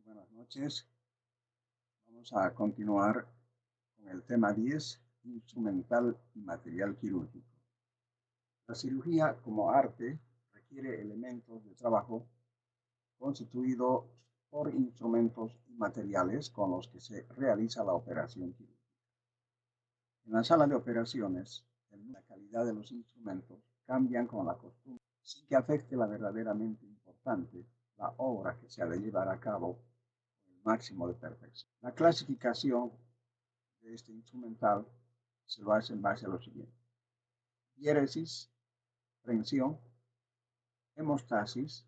Buenas noches. Vamos a continuar con el tema 10, instrumental y material quirúrgico. La cirugía como arte requiere elementos de trabajo constituidos por instrumentos y materiales con los que se realiza la operación quirúrgica. En la sala de operaciones, la calidad de los instrumentos cambian con la costumbre, sin que afecte la verdaderamente importante, la obra que se ha de llevar a cabo con el máximo de perfección. La clasificación de este instrumental se lo hace en base a lo siguiente: diéresis, prensión, hemostasis,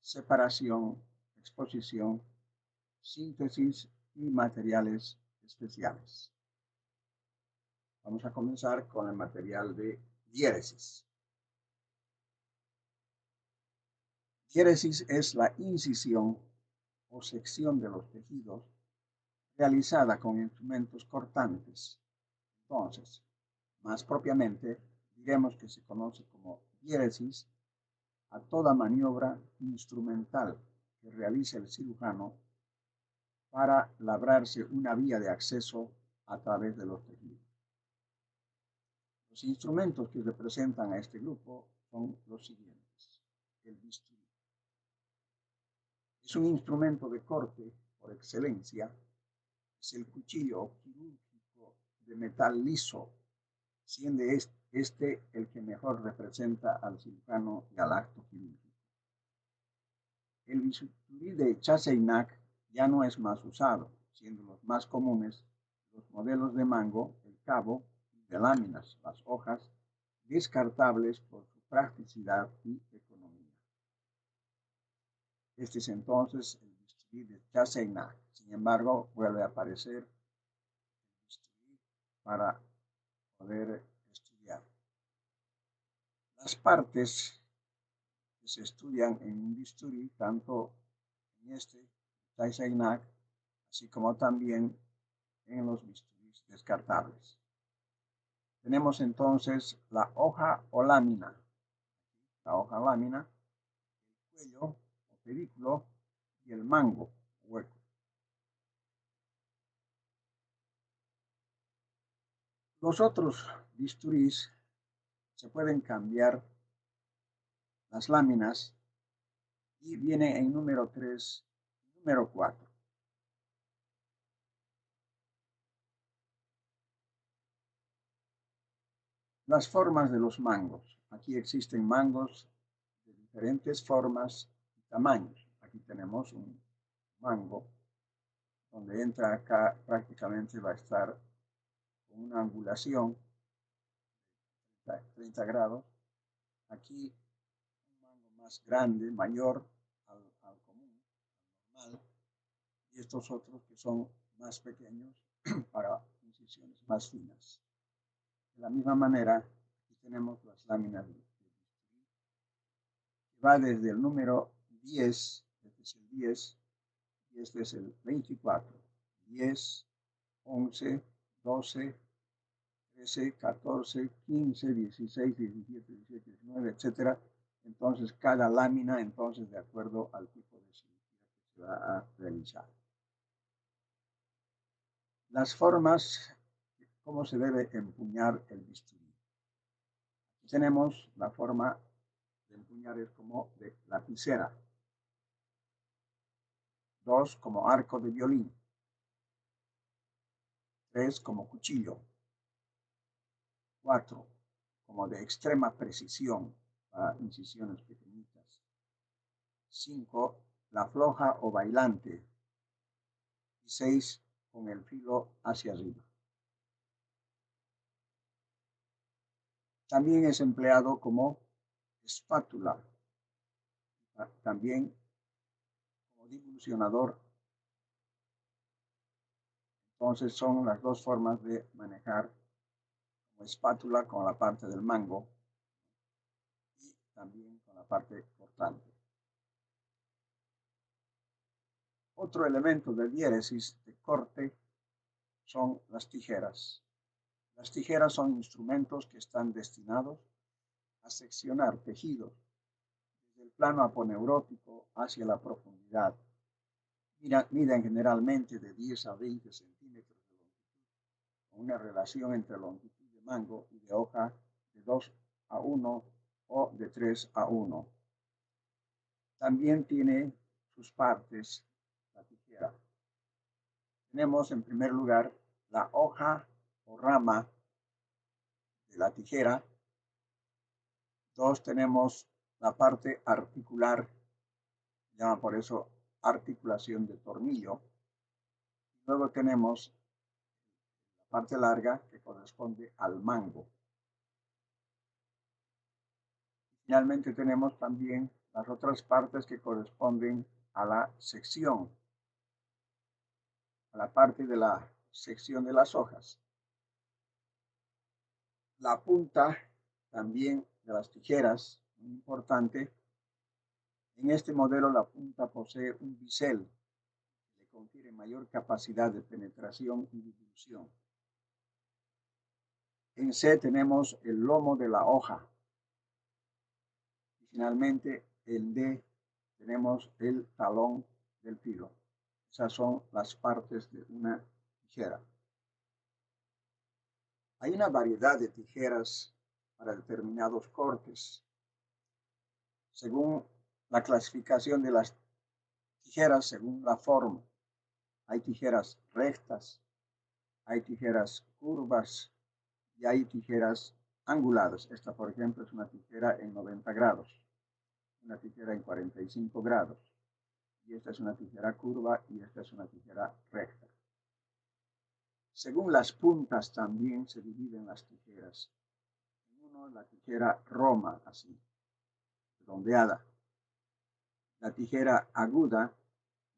separación, exposición, síntesis y materiales especiales. Vamos a comenzar con el material de diéresis. Diéresis es la incisión o sección de los tejidos realizada con instrumentos cortantes. Entonces, más propiamente, diremos que se conoce como diéresis a toda maniobra instrumental que realiza el cirujano para labrarse una vía de acceso a través de los tejidos. Los instrumentos que representan a este grupo son los siguientes. El bisturí es un instrumento de corte por excelencia. Es el cuchillo quirúrgico de metal liso, siendo este el que mejor representa al cirujano y al acto quirúrgico. El bisturí de Chasseignac ya no es más usado, siendo los más comunes los modelos de mango, el cabo y de láminas, las hojas, descartables por su practicidad y economía. Este es entonces el bisturí de Chasseignac. Sin embargo, vuelve a aparecer el bisturí para poder estudiar. Las partes que se estudian en un bisturí, tanto en este Chasseignac, así como también en los bisturís descartables. Tenemos entonces la hoja o lámina, el cuello o pedículo y el mango hueco. Los otros bisturís se pueden cambiar las láminas y viene en número 3, número 4. Las formas de los mangos. Aquí existen mangos de diferentes formas y tamaños. Aquí tenemos un mango donde entra acá prácticamente va a estar con una angulación de 30 grados. Aquí un mango más grande, mayor al común, al normal, y estos otros que son más pequeños para incisiones más finas. De la misma manera, aquí tenemos las láminas de bisturí, que va desde el número 10, este es el 10, y este es el 24, 10, 11, 12, 13, 14, 15, 16, 17, 18, 19, etcétera. Entonces, cada lámina, entonces, de acuerdo al tipo de cirugía que se va a realizar. Las formas, cómo se debe empuñar el bisturí. Aquí tenemos la forma de empuñar es como de lapicera. 2, como arco de violín. 3, como cuchillo. 4, como de extrema precisión para incisiones pequeñitas. 5, la floja o bailante. Y 6, con el filo hacia arriba. También es empleado como espátula, también como dilucionador. Entonces son las dos formas de manejar como espátula con la parte del mango y también con la parte cortante. Otro elemento de diéresis de corte son las tijeras. Las tijeras son instrumentos que están destinados a seccionar tejidos desde el plano aponeurótico hacia la profundidad, miden generalmente de 10 a 20 centímetros de longitud, con una relación entre longitud de mango y de hoja de 2 a 1 o de 3 a 1. También tiene sus partes la tijera. Tenemos en primer lugar la hoja o rama de la tijera. Dos, tenemos la parte articular, se llama por eso articulación de tornillo. Luego tenemos la parte larga que corresponde al mango. Finalmente tenemos también las otras partes que corresponden a la sección, a la parte de la sección de las hojas. La punta también de las tijeras, muy importante. En este modelo la punta posee un bisel que le confiere mayor capacidad de penetración y difusión. En C tenemos el lomo de la hoja. Y finalmente en D tenemos el talón del filo. Esas son las partes de una tijera. Hay una variedad de tijeras para determinados cortes. Según la clasificación de las tijeras, según la forma, hay tijeras rectas, hay tijeras curvas y hay tijeras anguladas. Esta, por ejemplo, es una tijera en 90 grados, una tijera en 45 grados, y esta es una tijera curva y esta es una tijera recta. Según las puntas también se dividen las tijeras. Uno, la tijera roma, así, redondeada. La tijera aguda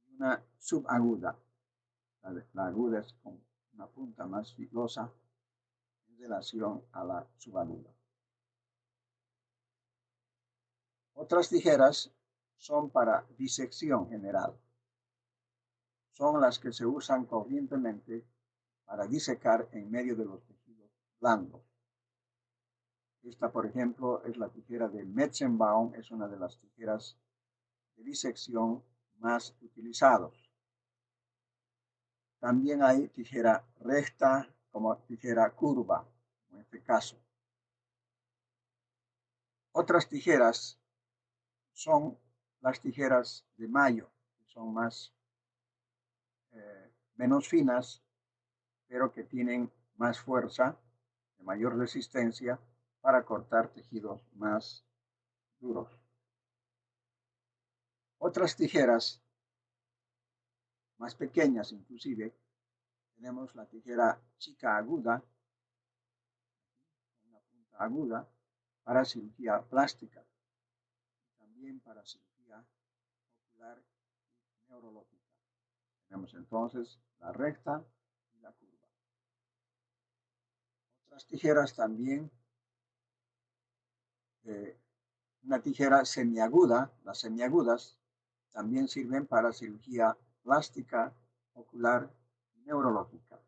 y una subaguda. La aguda es con una punta más filosa en relación a la subaguda. Otras tijeras son para disección general. Son las que se usan corrientemente para disecar en medio de los tejidos blandos. Esta, por ejemplo, es la tijera de Metzenbaum, es una de las tijeras de disección más utilizados. También hay tijera recta como tijera curva, en este caso. Otras tijeras son las tijeras de Mayo, que son menos finas, pero que tienen más fuerza, de mayor resistencia para cortar tejidos más duros. Otras tijeras más pequeñas inclusive, tenemos la tijera chica aguda, una punta aguda, para cirugía plástica, también para cirugía ocular y neurológica. Tenemos entonces la recta y la curva. Otras tijeras también, una tijera semiaguda, las semiagudas también sirven para cirugía plástica, ocular y neurológica.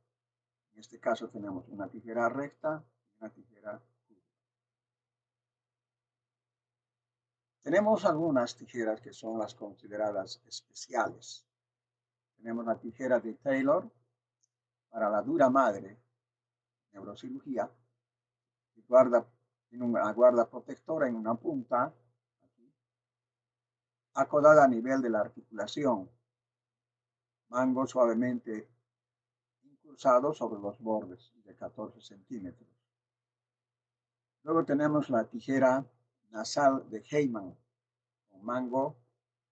En este caso tenemos una tijera recta y una tijera curva. Tenemos algunas tijeras que son las consideradas especiales. Tenemos la tijera de Taylor para la dura madre, neurocirugía, que tiene una guarda protectora en una punta, aquí, acodada a nivel de la articulación, mango suavemente incrustado sobre los bordes de 14 centímetros. Luego tenemos la tijera nasal de Heyman, con mango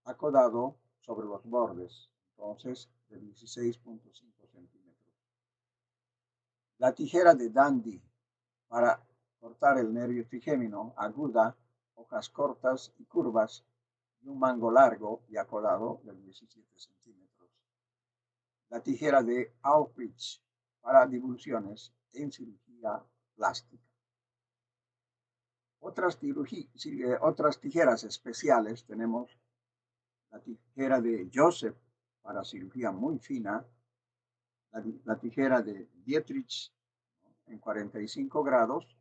acodado sobre los bordes, entonces de 16.5 centímetros. La tijera de Dandy para cortar el nervio trigémino, aguda, hojas cortas y curvas, y un mango largo y acodado de 17 centímetros. La tijera de Aufrich para divulsiones en cirugía plástica. Otras tijeras especiales tenemos la tijera de Joseph para cirugía muy fina, la tijera de Dietrich en 45 grados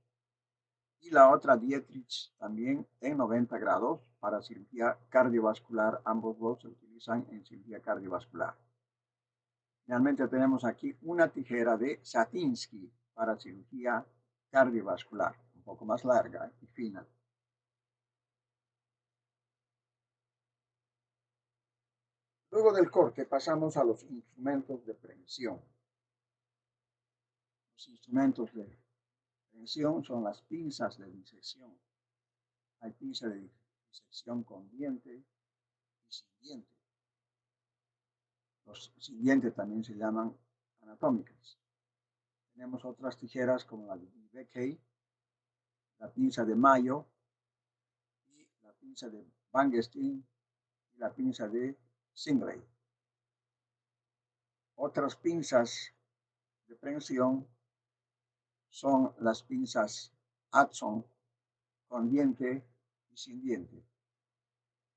y la otra Dietrich también en 90 grados, para cirugía cardiovascular. Ambos dos se utilizan en cirugía cardiovascular. Finalmente tenemos aquí una tijera de Satinsky para cirugía cardiovascular, un poco más larga y fina. Luego del corte pasamos a los instrumentos de precisión. Los instrumentos de precisión son las pinzas de disección. Hay pinzas de disección con diente y sin diente. Los sin diente también se llaman anatómicas. Tenemos otras tijeras como la de Beckey, la pinza de Mayo, y la pinza de Bangesteen y la pinza de Singley. Otras pinzas de precisión son las pinzas Adson con diente y sin diente.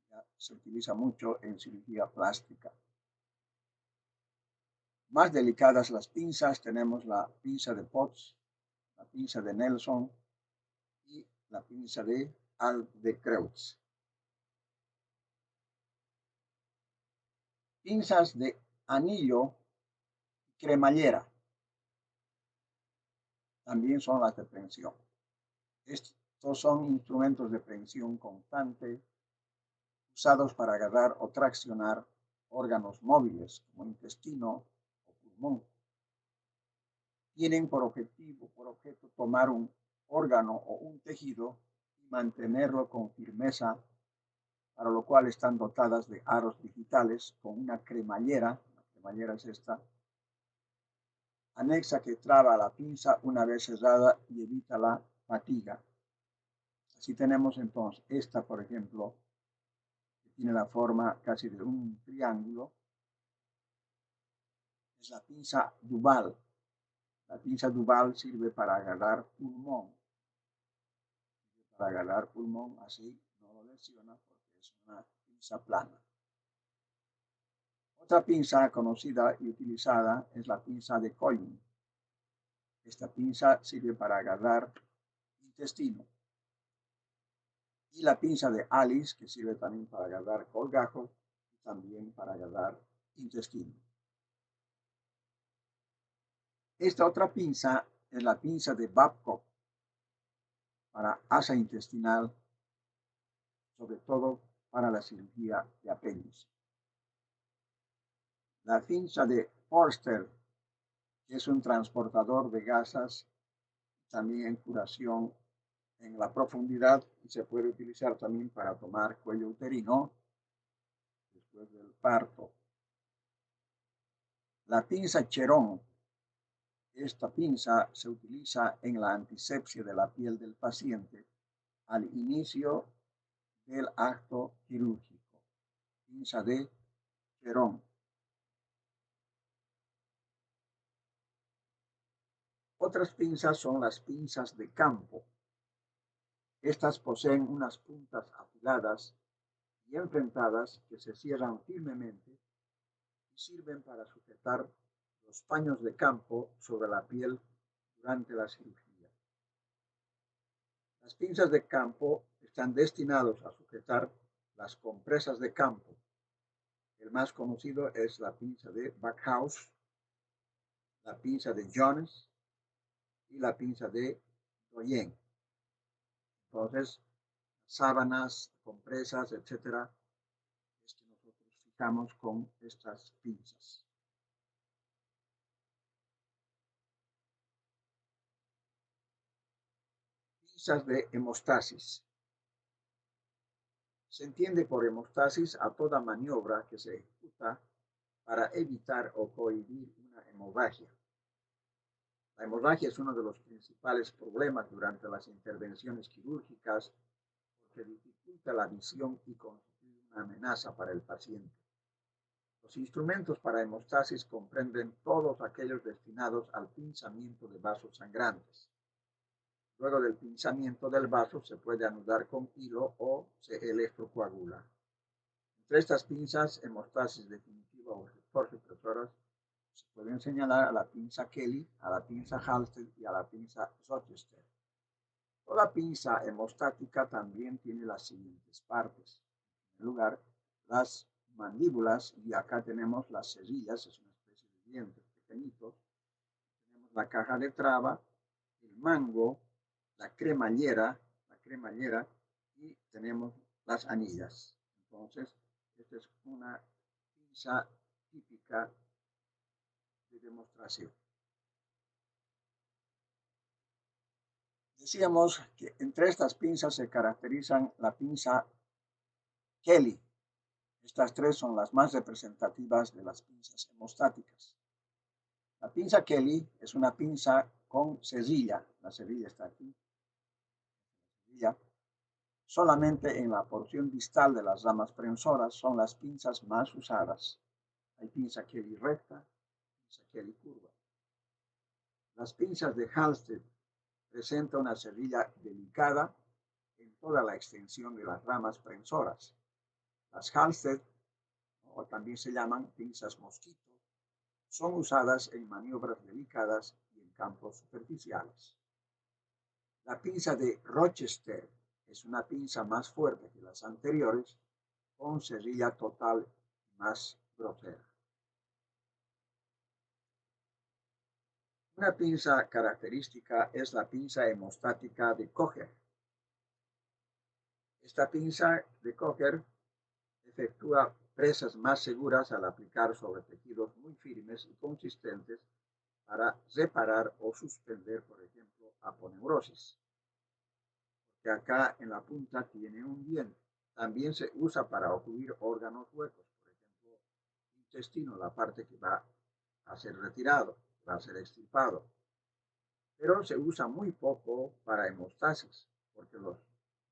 Ya se utiliza mucho en cirugía plástica. Más delicadas las pinzas, tenemos la pinza de Potts, la pinza de Nelson y la pinza de Al de Creutz. Pinzas de anillo y cremallera también son las de precisión. Estos son instrumentos de precisión constante usados para agarrar o traccionar órganos móviles como intestino o pulmón. Tienen por objeto tomar un órgano o un tejido y mantenerlo con firmeza, para lo cual están dotadas de aros digitales con una cremallera. La cremallera es esta, anexa, que traba la pinza una vez cerrada y evita la fatiga. Así tenemos entonces esta, por ejemplo, que tiene la forma casi de un triángulo. Es la pinza Duval. La pinza Duval sirve para agarrar pulmón. Para agarrar pulmón, así no lo lesiona porque es una pinza plana. Otra pinza conocida y utilizada es la pinza de Collin. Esta pinza sirve para agarrar intestino. Y la pinza de Alice, que sirve también para agarrar colgajos y también para agarrar intestino. Esta otra pinza es la pinza de Babcock para asa intestinal, sobre todo para la cirugía de apéndice. La pinza de Forster, que es un transportador de gasas, también en curación en la profundidad, y se puede utilizar también para tomar cuello uterino después del parto. La pinza Cherón. Esta pinza se utiliza en la antisepsia de la piel del paciente al inicio del acto quirúrgico. Pinza de Cherón. Otras pinzas son las pinzas de campo. Estas poseen unas puntas afiladas y enfrentadas que se cierran firmemente y sirven para sujetar los paños de campo sobre la piel durante la cirugía. Las pinzas de campo están destinadas a sujetar las compresas de campo. El más conocido es la pinza de Backhaus, la pinza de Jones y la pinza de Doyen. Entonces, sábanas, compresas, etcétera, es que nosotros fijamos con estas pinzas. Pinzas de hemostasis. Se entiende por hemostasis a toda maniobra que se ejecuta para evitar o cohibir una hemorragia. La hemorragia es uno de los principales problemas durante las intervenciones quirúrgicas porque dificulta la visión y constituye una amenaza para el paciente. Los instrumentos para hemostasis comprenden todos aquellos destinados al pinzamiento de vasos sangrantes. Luego del pinzamiento del vaso se puede anudar con hilo o se electrocoagula. Entre estas pinzas, hemostasis definitiva o supresoras, se pueden señalar a la pinza Kelly, a la pinza Halsted y a la pinza Rochester. Toda pinza hemostática también tiene las siguientes partes. En primer lugar, las mandíbulas, y acá tenemos las cerillas, es una especie de dientes pequeñitos. Tenemos la caja de traba, el mango, la cremallera y tenemos las anillas. Entonces, esta es una pinza típica de demostración. Decíamos que entre estas pinzas se caracterizan la pinza Kelly. Estas tres son las más representativas de las pinzas hemostáticas. La pinza Kelly es una pinza con cerilla. La cerilla está aquí. Solamente en la porción distal de las ramas prensoras son las pinzas más usadas. Hay pinza Kelly recta, pinza Kelly curva. Las pinzas de Halstead presentan una cerilla delicada en toda la extensión de las ramas prensoras. Las Halstead, o también se llaman pinzas mosquito, son usadas en maniobras delicadas y en campos superficiales. La pinza de Rochester es una pinza más fuerte que las anteriores, con cerilla total más grosera. Una pinza característica es la pinza hemostática de Kocher. Esta pinza de Kocher efectúa presas más seguras al aplicar sobre tejidos muy firmes y consistentes para reparar o suspender, por ejemplo, aponeurosis. Que acá en la punta tiene un diente. También se usa para ocluir órganos huecos, por ejemplo, intestino, la parte que va a ser retirado, va a ser extirpado. Pero se usa muy poco para hemostasis, porque los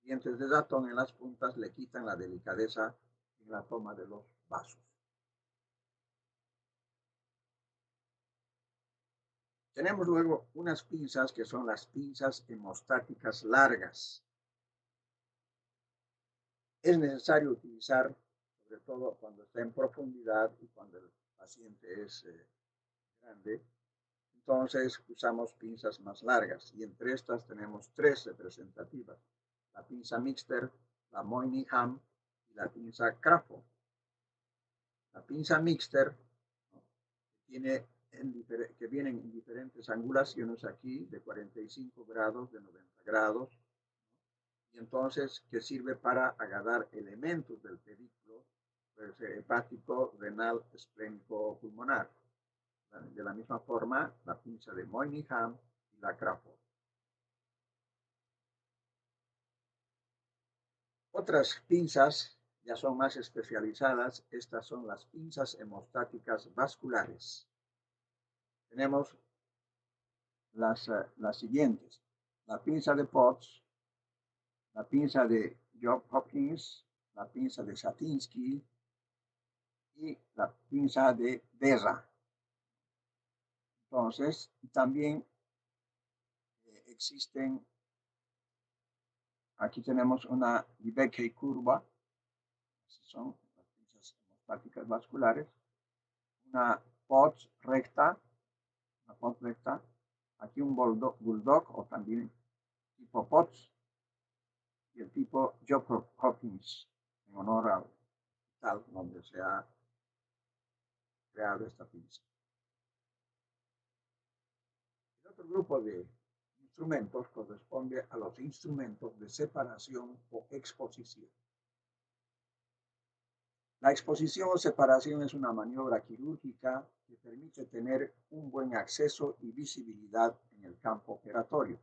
dientes de ratón en las puntas le quitan la delicadeza en la toma de los vasos. Tenemos luego unas pinzas que son las pinzas hemostáticas largas. Es necesario utilizar, sobre todo cuando está en profundidad y cuando el paciente es grande. Entonces usamos pinzas más largas y entre estas tenemos tres representativas: la pinza Mixter, la Moynihan y la pinza Crawford. La pinza Mixter, ¿no?, que vienen en diferentes angulaciones aquí, de 45 grados, de 90 grados, y entonces que sirve para agarrar elementos del pedículo, puede ser hepático, renal, esplénico o pulmonar. De la misma forma, la pinza de Moynihan y la Crawford. Otras pinzas ya son más especializadas. Estas son las pinzas hemostáticas vasculares. Tenemos las siguientes: la pinza de Potts, la pinza de Johns Hopkins, la pinza de Satinsky y la pinza de Berra. Entonces, también existen, aquí tenemos una Libecki curva, son las pinzas hemostáticas vasculares, una Potts recta, aquí un bulldog o también tipo Potts, y el tipo Johns Hopkins, en honor al hospital donde se ha creado esta pinza. El otro grupo de instrumentos corresponde a los instrumentos de separación o exposición. La exposición o separación es una maniobra quirúrgica que permite tener un buen acceso y visibilidad en el campo operatorio,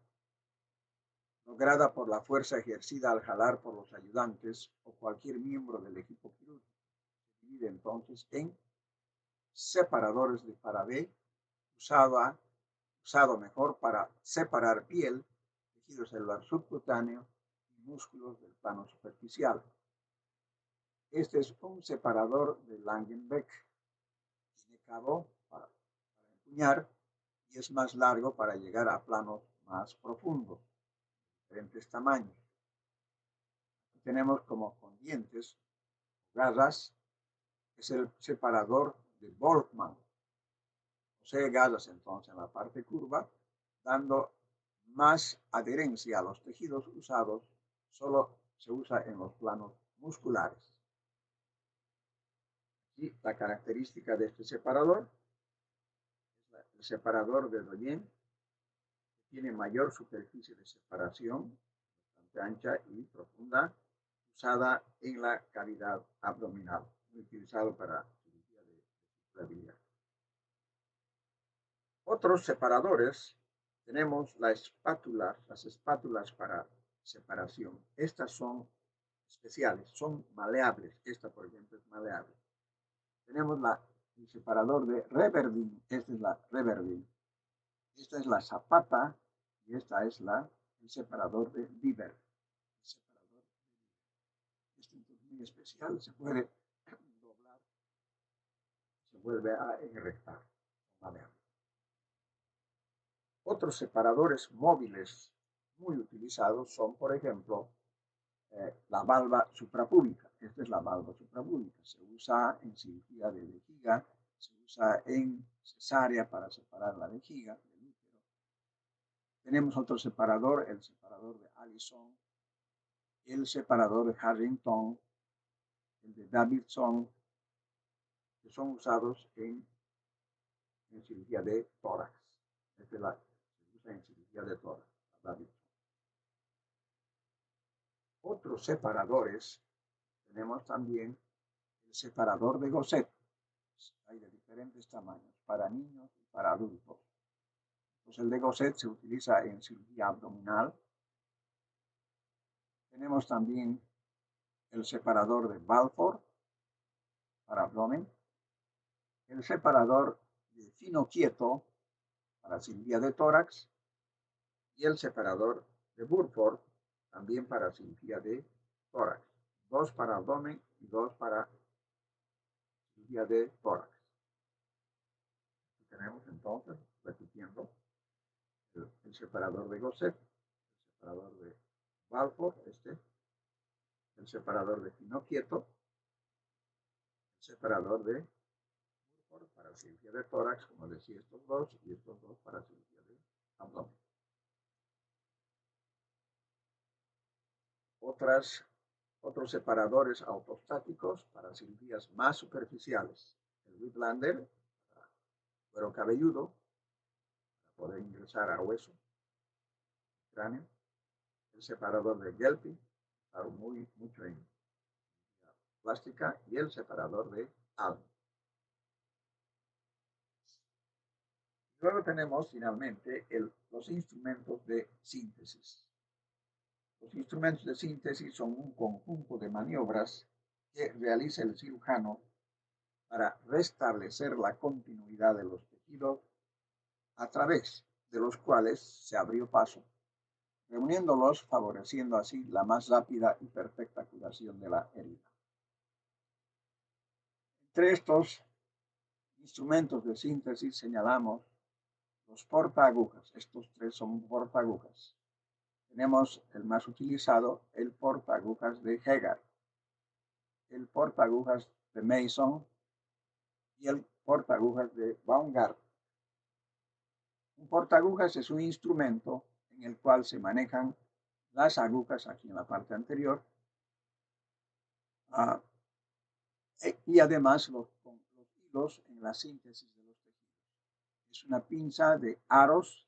lograda por la fuerza ejercida al jalar por los ayudantes o cualquier miembro del equipo quirúrgico. Se divide entonces en separadores de Faraday, usado mejor para separar piel, tejido celular subcutáneo y músculos del plano superficial. Este es un separador de Langenbeck. Tiene cabo para empuñar y es más largo para llegar a planos más profundos, de diferentes tamaños. Aquí tenemos como con dientes, garras, es el separador de Volkmann. Posee garras entonces en la parte curva, dando más adherencia a los tejidos usados, solo se usa en los planos musculares. Y la característica de este separador es el separador de Doyen, que tiene mayor superficie de separación, bastante ancha y profunda, usada en la cavidad abdominal, muy utilizado para cirugía de fibrabilidad. Otros separadores, tenemos las espátulas para separación. Estas son especiales, son maleables. Esta, por ejemplo, es maleable. Tenemos el separador de Reverdin. Esta es la Reverdin. Esta es la Zapata y esta es el separador de Biber. Este es muy especial, se puede doblar, se vuelve a enrectar. Maleable. Otros separadores móviles muy utilizados son, por ejemplo, la valva suprapúbica. Esta es la valva suprapúbica. Se usa en cirugía de vejiga, se usa en cesárea para separar la vejiga del útero. Tenemos otro separador, el separador de Allison, el separador de Harrington, el de Davidson, que son usados en cirugía de tórax. Esta se usa en cirugía de tórax, Davidson. Otros separadores, tenemos también el separador de Gosset. Hay de diferentes tamaños, para niños y para adultos. Pues el de Gosset se utiliza en cirugía abdominal. Tenemos también el separador de Balfour para abdomen, el separador de fino quieto para cirugía de tórax y el separador de Burford también para cirugía de tórax. 2 para abdomen y 2 para cirugía de tórax. Aquí tenemos entonces, repitiendo, el separador de Gosset, el separador de Balfour, el separador de fino quieto, el separador de Burford para cirugía de tórax, como decía, estos dos, y estos dos para cirugía de abdomen. Otros separadores autostáticos para cirugías más superficiales. El Whitlander, para cuero cabelludo, para poder ingresar a hueso, cráneo. El separador de Gelpin, para mucho en plástica, y el separador de Allen. Luego tenemos finalmente los instrumentos de síntesis. Los instrumentos de síntesis son un conjunto de maniobras que realiza el cirujano para restablecer la continuidad de los tejidos a través de los cuales se abrió paso, reuniéndolos, favoreciendo así la más rápida y perfecta curación de la herida. Entre estos instrumentos de síntesis señalamos los portaagujas. Estos tres son portaagujas. Tenemos el más utilizado, el portaagujas de Hegar, el portaagujas de Mason y el portaagujas de Baumgart. Un portaagujas es un instrumento en el cual se manejan las agujas aquí en la parte anterior y además los hilos en la síntesis de los tejidos. Es una pinza de aros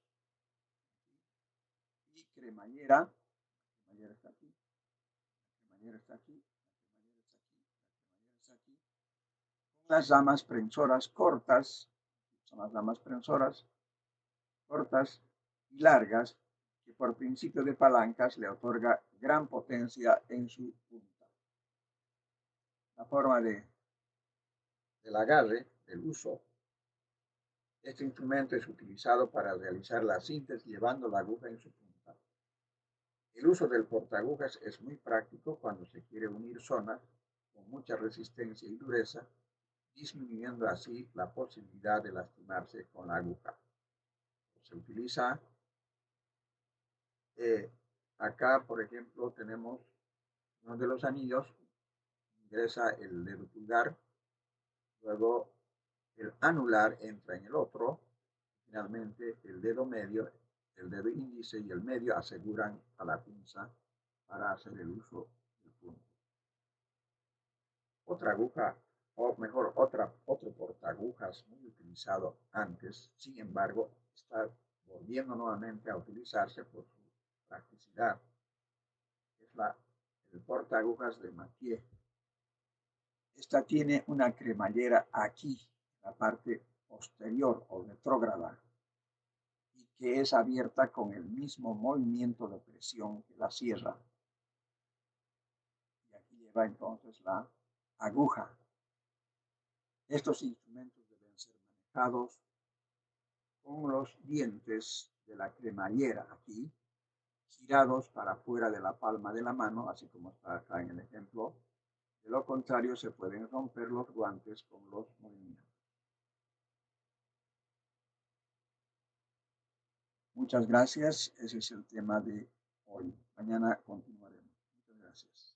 y cremallera. La cremallera está aquí, la cremallera está aquí, la cremallera está aquí, la cremallera está aquí. Con las ramas prensoras cortas, son las ramas prensoras cortas y largas, que por principio de palancas le otorga gran potencia en su punta. La forma del agarre, del uso, este instrumento es utilizado para realizar la síntesis llevando la aguja en su punta. El uso del portaagujas es muy práctico cuando se quiere unir zonas con mucha resistencia y dureza, disminuyendo así la posibilidad de lastimarse con la aguja. Se utiliza acá, por ejemplo, tenemos uno de los anillos, ingresa el dedo pulgar, luego el anular entra en el otro, finalmente el dedo medio El dedo índice y el medio aseguran a la pinza para hacer el uso del punto. Otra aguja, o mejor, otro portaagujas muy utilizado antes, sin embargo, está volviendo nuevamente a utilizarse por su practicidad. Es el portaagujas de Mathieu. Esta tiene una cremallera aquí, en la parte posterior o retrógrada, y que es abierta con el mismo movimiento de presión que la sierra. Y aquí lleva entonces la aguja. Estos instrumentos deben ser manejados con los dientes de la cremallera aquí, girados para fuera de la palma de la mano, así como está acá en el ejemplo. De lo contrario, se pueden romper los guantes con los movimientos. Muchas gracias. Ese es el tema de hoy. Mañana continuaremos. Muchas gracias.